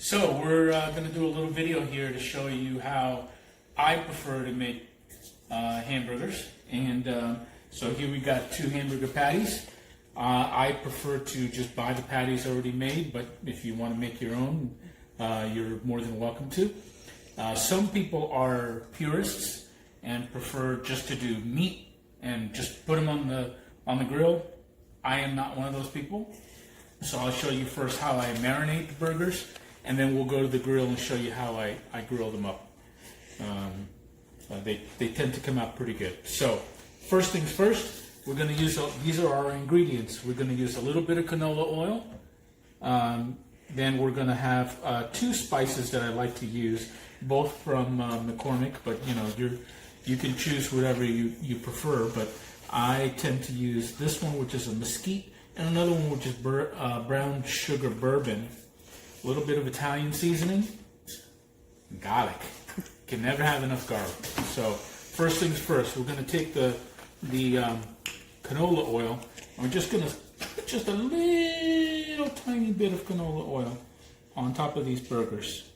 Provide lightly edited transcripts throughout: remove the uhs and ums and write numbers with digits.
So we're going to do a little video here to show you how I prefer to make hamburgers. And so here we got 2 hamburger patties. I prefer to just buy the patties already made, but if you want to make your own, you're more than welcome to. Some people are purists and prefer just to do meat and just put them on the grill. I am not one of those people. So I'll show you first how I marinate the burgers, and then we'll go to the grill and show you how I grill them up. They tend to come out pretty good. So first things first, we're going to use, these are our ingredients. We're going to use a little bit of canola oil. Then we're going to have 2 spices that I like to use, both from McCormick, but you can choose whatever you prefer. But I tend to use this one, which is a mesquite, and another one which is brown sugar bourbon. A little bit of Italian seasoning, garlic. Can never have enough garlic. So first things first, we're going to take the canola oil. And we're just going to put just a little tiny bit of canola oil on top of these burgers.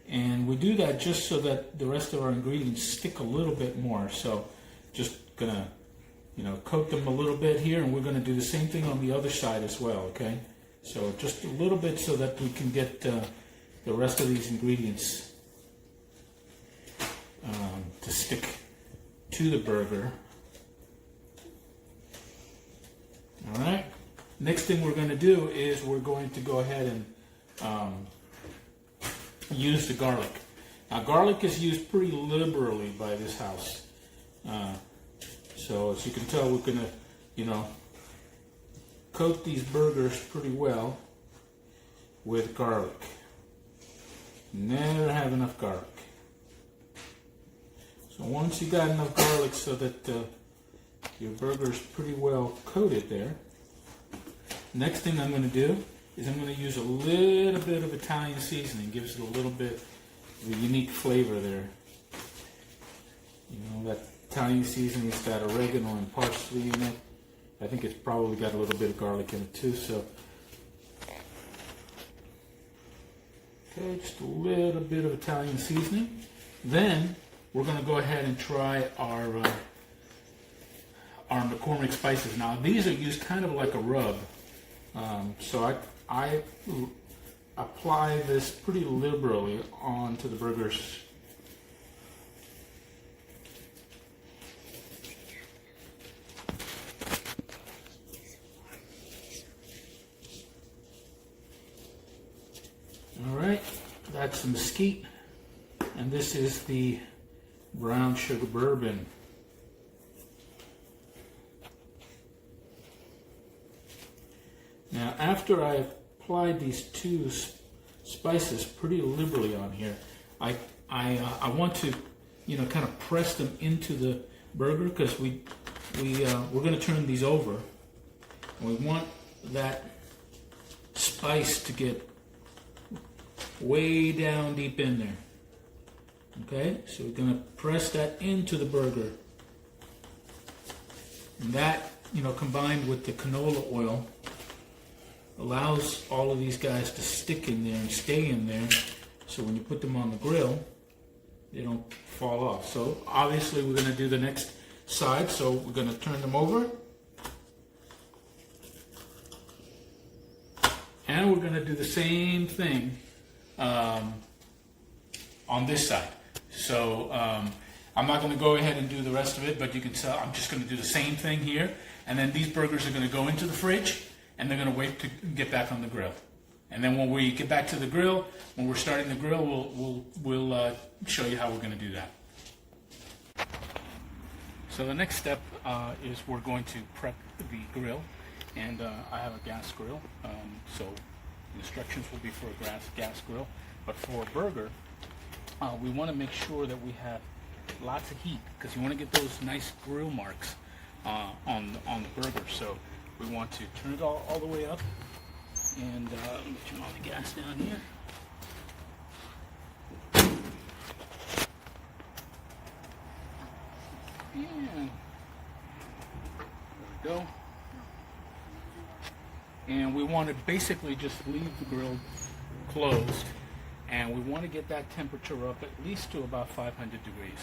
And we do that just so that the rest of our ingredients stick a little bit more. So just going to coat them a little bit here, and we're going to do the same thing on the other side as well, okay? So just a little bit so that we can get the rest of these ingredients to stick to the burger. All right. Next thing we're going to do is we're going to go ahead and use the garlic. Now, garlic is used pretty liberally by this house. So as you can tell, we're going to, coat these burgers pretty well with garlic. Never have enough garlic. So once you got enough garlic so that your burger's pretty well coated there, next thing I'm going to do is I'm going to use a little bit of Italian seasoning. Gives it a little bit of a unique flavor there. That Italian seasoning has got oregano and parsley in it. I think it's probably got a little bit of garlic in it too. So, okay, just a little bit of Italian seasoning. Then we're going to go ahead and try our McCormick spices. Now these are used kind of like a rub. So I apply this pretty liberally onto the burgers. All right, that's the mesquite, and this is the brown sugar bourbon. Now, after I applied these 2 spices pretty liberally on here, I want to, kind of press them into the burger, because we're going to turn these over, and we want that spice to get way down deep in there. Okay, so we're going to press that into the burger. And that, combined with the canola oil, allows all of these guys to stick in there and stay in there, so when you put them on the grill, they don't fall off. So obviously we're going to do the next side, so we're going to turn them over. And we're going to do the same thing on this side. So I'm not going to go ahead and do the rest of it, but you can tell I'm just going to do the same thing here. And then these burgers are going to go into the fridge, and they're going to wait to get back on the grill. And then when we get back to the grill, when we're starting the grill, we'll show you how we're going to do that. So the next step is we're going to prep the grill, and I have a gas grill, so the instructions will be for a gas grill. But for a burger, we want to make sure that we have lots of heat, because you want to get those nice grill marks on the burger. So we want to turn it all the way up, and let me turn on the gas down here. And there we go. And we want to basically just leave the grill closed And we want to get that temperature up at least to about 500 degrees,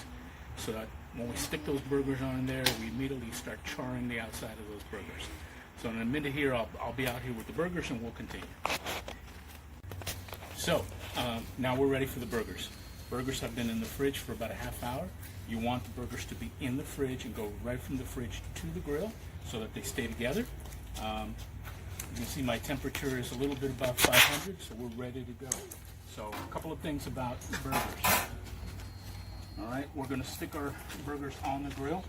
so that when we stick those burgers on there, we immediately start charring the outside of those burgers. So in a minute here, I'll be out here with the burgers and we'll continue. So now we're ready for the burgers. Burgers have been in the fridge for about a half hour. You want the burgers to be in the fridge and go right from the fridge to the grill so that they stay together. You can see my temperature is a little bit above 500, so we're ready to go. So a couple of things about burgers. All right, we're going to stick our burgers on the grill.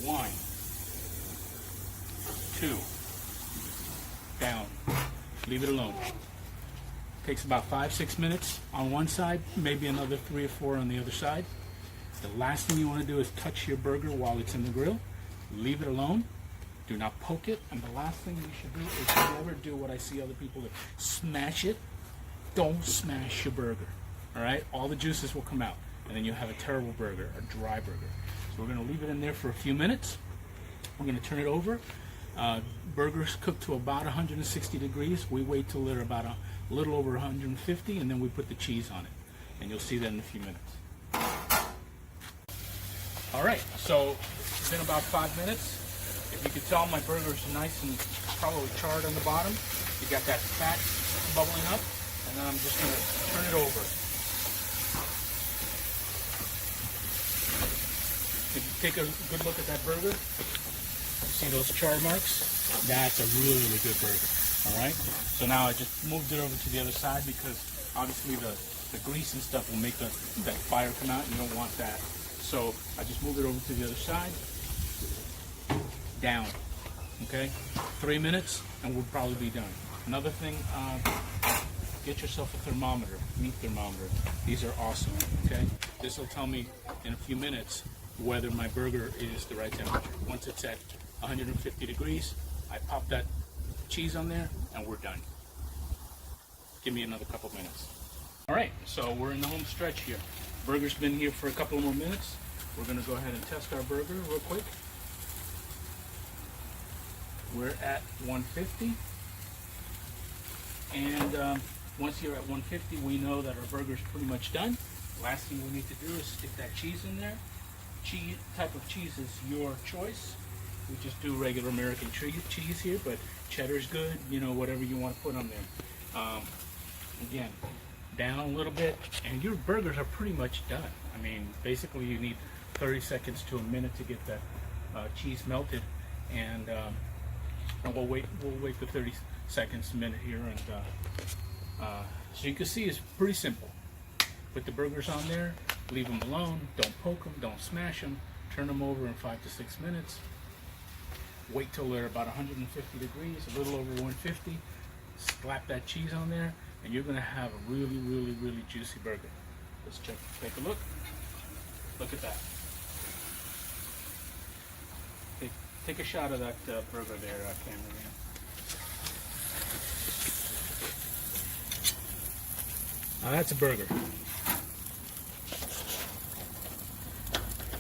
1, 2, down, leave it alone. Takes about 5-6 minutes on one side, maybe another 3 or 4 on the other side. The last thing you want to do is touch your burger while it's in the grill. Leave it alone. Do not poke it. And the last thing you should do is never do what I see other people do. Smash it. Don't smash your burger. All right? All the juices will come out. And then you'll have a terrible burger, a dry burger. So we're going to leave it in there for a few minutes. We're going to turn it over. Burgers cook to about 160 degrees. We wait till they're about a little over 150, and then we put the cheese on it. And you'll see that in a few minutes. All right, so it's been about 5 minutes. If you can tell, my burger's nice and probably charred on the bottom. You got that fat bubbling up, and then I'm just going to turn it over. If you take a good look at that burger, you see those char marks? That's a really, really good burger. All right, so now I just moved it over to the other side because obviously the grease and stuff will make that fire come out, and you don't want that. So I just moved it over to the other side. Down. Okay, 3 minutes and we'll probably be done. Another thing, get yourself a thermometer, meat thermometer. These are awesome. Okay, this will tell me in a few minutes whether my burger is the right temperature. Once it's at 150 degrees, I pop that cheese on there and we're done. Give me another couple minutes. All right, so we're in the home stretch here. Burger's been here for a couple more minutes. We're going to go ahead and test our burger real quick. We're at 150, and once you're at 150, we know that our burger's pretty much done. Last thing we need to do is stick that cheese in there. Type of cheese is your choice. We just do regular American cheese here, but cheddar's good, you know, whatever you want to put on there. Again, down a little bit, and your burgers are pretty much done. I mean, basically you need 30 seconds to a minute to get that cheese melted, and we'll wait the 30 seconds, a minute here, and so you can see it's pretty simple. Put the burgers on there, leave them alone, don't poke them, don't smash them, turn them over in 5 to 6 minutes. Wait till they're about 150 degrees, a little over 150. Slap that cheese on there, and you're going to have a really, really, really juicy burger. Let's take a look. Look at that. Take a shot of that burger there, cameraman. Now that's a burger.